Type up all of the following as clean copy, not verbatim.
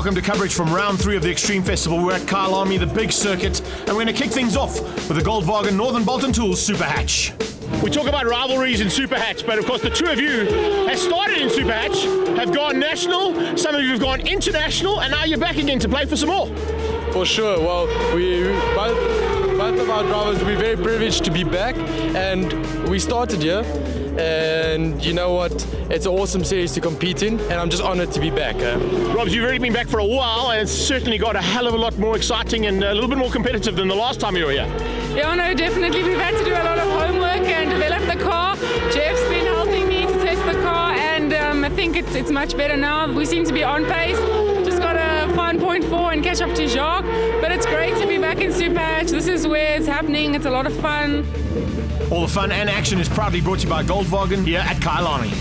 welcome to coverage from round 3 of the Extreme Festival. We're at Kyalami, the big circuit, and we're going to kick things off with the Goldwagen Northern Bolton Tools Superhatch. We talk about rivalries in Superhatch, but of course the two of you have started in Superhatch, have gone national, some of you have gone international, and now you're back again to play for some more. For sure. Well, both of our drivers, we're very privileged to be back, and we started here. And you know what? It's an awesome series to compete in, and I'm just honored to be back. Robs, you've already been back for a while, and it's certainly got a hell of a lot more exciting and a little bit more competitive than the last time you were here. Yeah, no, definitely. We've had to do a lot of homework and develop the car. Jeff's been helping me to test the car, and I think it's much better now. We seem to be on pace. Just got to find 0.4 and catch up to Jacques, but it's great to be back in Superhatch. This is where it's happening. It's a lot of fun. All the fun and action is proudly brought to you by Goldwagen here at Kyalami.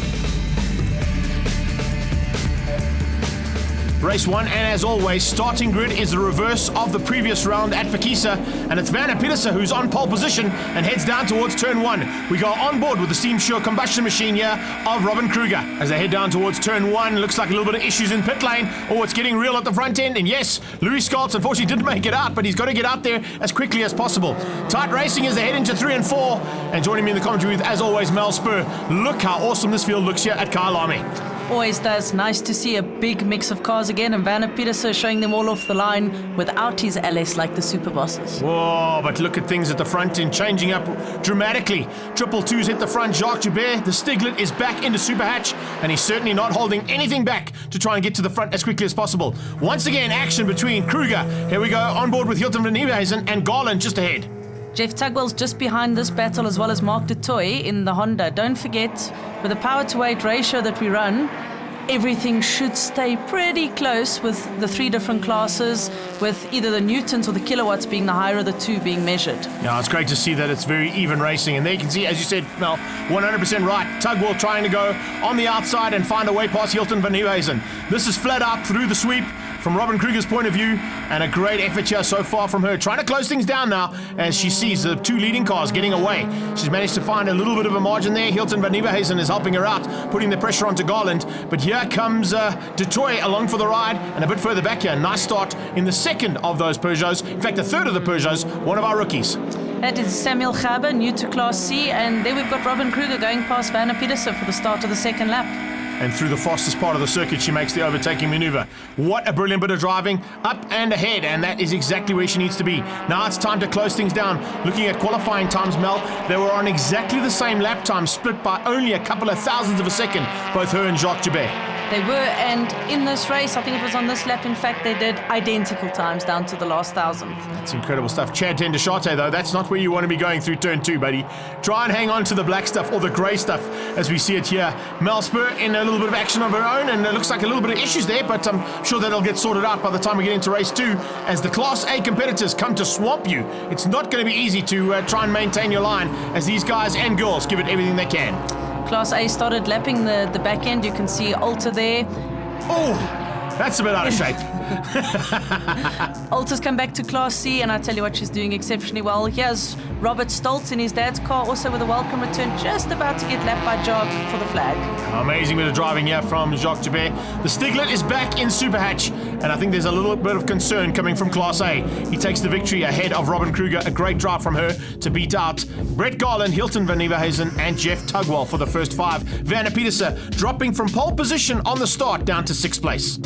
Race 1, and as always, starting grid is the reverse of the previous round at Pakisa, and it's Vanna Pieterse who's on pole position and heads down towards turn 1. We go on board with the steam sure combustion machine here of Robin Kruger. As they head down towards turn 1, looks like a little bit of issues in pit lane. Oh, it's getting real at the front end, and yes, Louis Scalz unfortunately didn't make it out, but he's got to get out there as quickly as possible. Tight racing as they head into 3 and 4, and joining me in the commentary booth, as always, Mel Spur. Look how awesome this field looks here at Kyalami. Always does. Nice to see a big mix of cars again, and Vanna Pieterse showing them all off the line without his LS like the super bosses. Whoa, but look at things at the front end changing up dramatically. Triple twos hit the front. Jacques Joubert, the Stiglet, is back into Superhatch, and he's certainly not holding anything back to try and get to the front as quickly as possible. Once again, action between Kruger. Here we go, on board with Hilton van Nieuwenhuizen and Garland just ahead. Jeff Tugwell's just behind this battle, as well as Mark de Toy in the Honda. Don't forget, with the power to weight ratio that we run, everything should stay pretty close with the 3 different classes, with either the newtons or the kilowatts being the higher of the 2 being measured. Yeah, it's great to see that it's very even racing, and there you can see, as you said, Mel, 100% right. Tugwell trying to go on the outside and find a way past Hilton van Nieuwenhuizen. This is flat out through the sweep from Robin Kruger's point of view, and a great effort here so far from her, trying to close things down now as she sees the 2 leading cars getting away. She's managed to find a little bit of a margin there. Hilton van Nieuwenhuizen is helping her out, putting the pressure onto Garland, but here comes de Toy along for the ride, and a bit further back here, nice start in the second of those Peugeots, in fact the third of the Peugeots, one of our rookies. That is Samuel Gaber, new to Class C, and there we've got Robin Kruger going past Vanna Pieterse for the start of the second lap. And through the fastest part of the circuit, she makes the overtaking maneuver. What a brilliant bit of driving, up and ahead, and that is exactly where she needs to be. Now it's time to close things down. Looking at qualifying times, Mel, they were on exactly the same lap time, split by only a couple of thousandths of a second, both her and Jacques Joubert. They were, and in this race, I think it was on this lap, in fact, they did identical times down to the last thousandth. That's incredible stuff. Chad Tendeshate, though, that's not where you want to be going through turn 2, buddy. Try and hang on to the black stuff or the grey stuff as we see it here. Mel Spur in a little bit of action of her own, and it looks like a little bit of issues there, but I'm sure that'll get sorted out by the time we get into race 2 as the Class A competitors come to swamp you. It's not going to be easy to try and maintain your line as these guys and girls give it everything they can. Class A started lapping the back end. You can see Alta there. Oh, that's a bit out of shape. Alta's come back to Class C, and I tell you what, she's doing exceptionally well. Here's Robert Stoltz in his dad's car, also with a welcome return, just about to get lapped by Jacques for the flag. Amazing bit of driving here from Jacques Joubert. The Stiglet is back in Superhatch, and I think there's a little bit of concern coming from Class A. He takes the victory ahead of Robin Kruger. A great drive from her to beat out Brett Garland, Hilton van Nieuwenhuizen, and Jeff Tugwell for the first 5. Vanna Pieterse dropping from pole position on the start down to 6th place.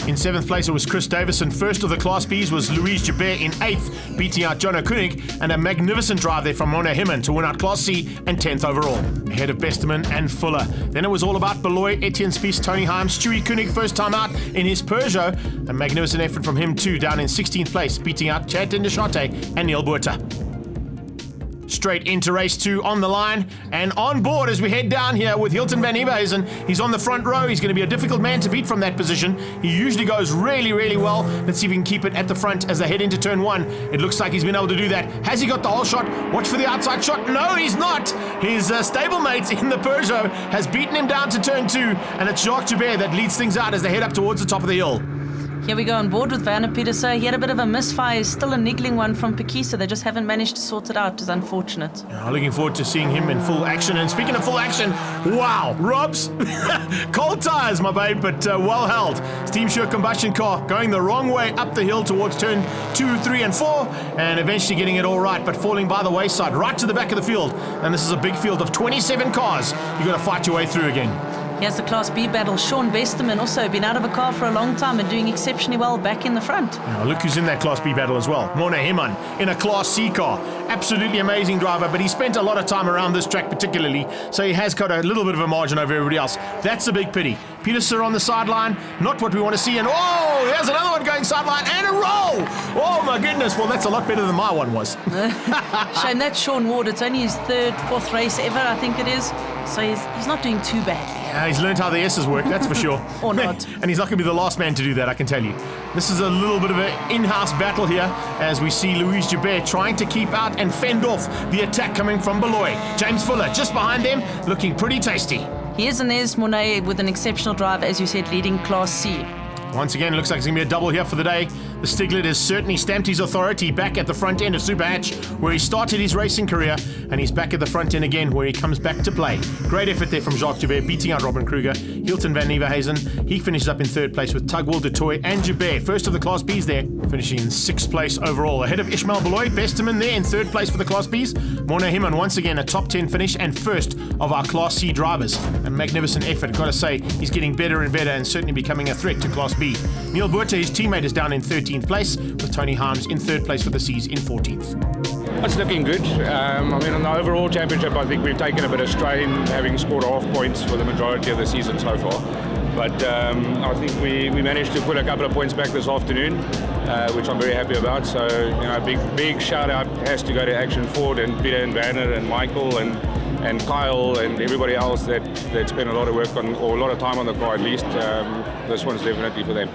In 7th place, it was Chris Davison. First of the Class Bs was Louise Joubert in 8th, beating out Jono Koenig, and a magnificent drive there from Mona Himmen to win out Class C and 10th overall, ahead of Besterman and Fuller. Then it was all about Beloy, Etienne Spies, Tony Heim, Stewie Koenig, first time out in his Peugeot. A magnificent effort from him too, down in 16th place, beating out Chad Tendeshate and Neil Buerta. Straight into race 2 on the line and on board as we head down here with Hilton van Nieuwenhuizen. He's on the front row. He's going to be a difficult man to beat from that position. He usually goes really, really well. Let's see if he can keep it at the front as they head into turn 1. It looks like he's been able to do that. Has he got the whole shot? Watch for the outside shot. No, he's not. His stablemate in the Peugeot has beaten him down to turn 2, and it's Jacques Joubert that leads things out as they head up towards the top of the hill. Here we go on board with Werner Pieterse. He had a bit of a misfire, still a niggling one from Pekisa. They just haven't managed to sort it out. It's unfortunate. Looking forward to seeing him in full action. And speaking of full action, wow, Robs, cold tires, my babe, but well held. Steam Sure combustion car going the wrong way up the hill towards turn 2, 3, and 4, and eventually getting it all right, but falling by the wayside, right to the back of the field. And this is a big field of 27 cars. You've got to fight your way through again. Here's the Class B battle. Sean Besterman also been out of a car for a long time and doing exceptionally well back in the front. Look who's in that Class B battle as well. Mona Heman in a Class C car. Absolutely amazing driver, but he spent a lot of time around this track particularly, so he has got a little bit of a margin over everybody else. That's a big pity. Pieterse on the sideline, not what we want to see. And oh, there's another one going sideline and a roll. Oh my goodness, well that's a lot better than my one was. Shame, that's Sean Ward. It's only his third, fourth race ever, I think it is. So he's not doing too badly. Yeah, he's learned how the S's work, that's for sure. Or not. And he's not going to be the last man to do that, I can tell you. This is a little bit of an in-house battle here as we see Louise Joubert trying to keep out and fend off the attack coming from Beloy. James Fuller just behind them, looking pretty tasty. Here's and there's Monet with an exceptional drive, as you said, leading Class C. Once again, looks like it's going to be a double here for the day. The Stiglet has certainly stamped his authority back at the front end of Superhatch, where he started his racing career, and he's back at the front end again, where he comes back to play. Great effort there from Jacques Joubert, beating out Robin Kruger. Hilton van Nieuwenhuizen, he finishes up in third place with Tugwell, De Toy, and Joubert. First of the Class Bs there, finishing in sixth place overall. Ahead of Ishmael Beloy, Besterman there in third place for the Class Bs. Mona Heman, once again, a top 10 finish and first of our Class C drivers. A magnificent effort, got to say. He's getting better and better and certainly becoming a threat to Class B. Neil Buerta, his teammate, is down in 13th place, with Tony Harms in third place for the C's in 14th. It's looking good. I mean, on the overall championship, I think we've taken a bit of strain, having scored half points for the majority of the season so far. But I think we managed to put a couple of points back this afternoon, which I'm very happy about. So, you know, a big shout out has to go to Action Ford and Peter and Werner and Michael and Kyle and everybody else that spent a lot of work on, or a lot of time on the car at least. This one's definitely for them.